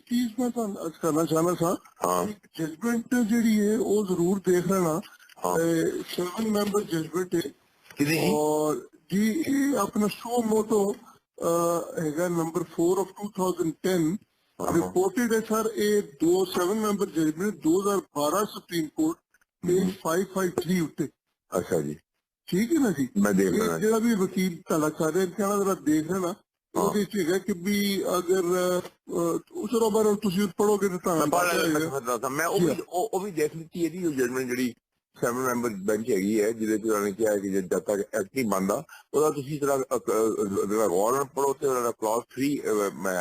चीज मैं करना चाहना था, जजमेंट जी है वो जरूर देख लेना, 7 member जजमेंट है और जी अपना शो मोटो है नंबर 4 of 2010 रिपोर्टेड है सर। ये 7 member judgment 2012 Supreme Court page 553 उत्ते। अच्छा जी, ठीक है ना जी, मैं देख लेना जो भी वकील ताला कर रहे हैं जरा देख लेना कि भी अगर उस बारे तुम पढ़ोगे तो मैं वो भी देख लीती है जो जजमेंट जी 7 member बेंच हैगी है जिहदे च उन्होंने कहा है कि जब तक एक्ट नहीं बनता ਉਹਦਾ ਤੁਸੀਂ ਜਿਹੜਾ ਗੌਰ ਨਾਲ ਪੜੋ ਤੇ ਉਹਦਾ ਕਲਾਸ 3 ਮੈਂ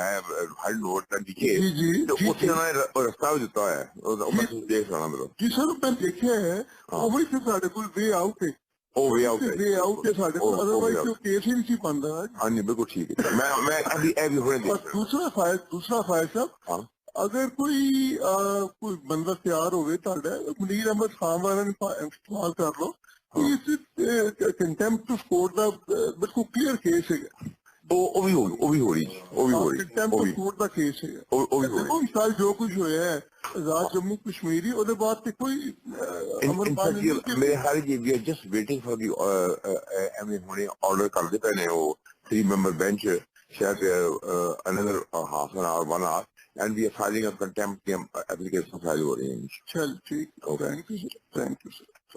ਹੈਡ ਨੋਟ ਤੇ ਲਿਖੇ ਤੇ ਉੱਥੇ ਉਹਨਾਂ ਨੇ ਰਸਤਾ ਵੀ ਦਿੱਤਾ ਹੈ ਉਹ ਮੈਂ ਦੇਖ ਲੈਣਾ ਮੇਰਾ ਜੀ ਸਰ। ਮੈਂ ਦੇਖਿਆ ਹੈ ਉਹ ਵੀ ਸਾਡੇ ਕੋਲ ਵੇ ਆਊਟ ਹੈ, ਉਹ ਵੇ ਆਊਟ ਹੈ ਸਾਡੇ ਕੋਲ, ਅਦਰਵਾਈਜ਼ ਉਹ ਕੇਸ ਹੀ ਨਹੀਂ ਸੀ ਬਣਦਾ। ਹਾਂਜੀ ਬਿਲਕੁਲ ਠੀਕ ਹੈ। ਮੈਂ ਅਭੀ ਇਹ ਵੀ ਹੁਣੇ ਦੇਖ ਦੂਸਰਾ ਫਾਇਲ ਸਾਹਿਬ, अगर कोई बंदा तैयार हो मुनीर अहमद खान वाले इस्तेमाल कर लो, कंटेम्प्ट ऑफ कोर्ट का बिल्कुल क्लियर केस है, कंटेम्प्ट ऑफ कोर्ट का केस है। साल जो कुछ होया है आजाद जम्मू कश्मीर ਉਹਦੇ ਬਾਅਦ ਤੇ ਕੋਈ ਮੇਰੇ ਹਾਲ ਜੀ ਵੀ ਜਸਟ ਵੇਟਿੰਗ ਫॉर ਦੀ ਐਵੇਂ ਹੁਣੇ ਆਰਡਰ ਕਰਦੇ ਪਏ ਨੇ ਉਹ 3 member bench शायद another half an hour 1 hour and we are filing a contempt application file हो रही है। चल ठीक, थैंक यू सर।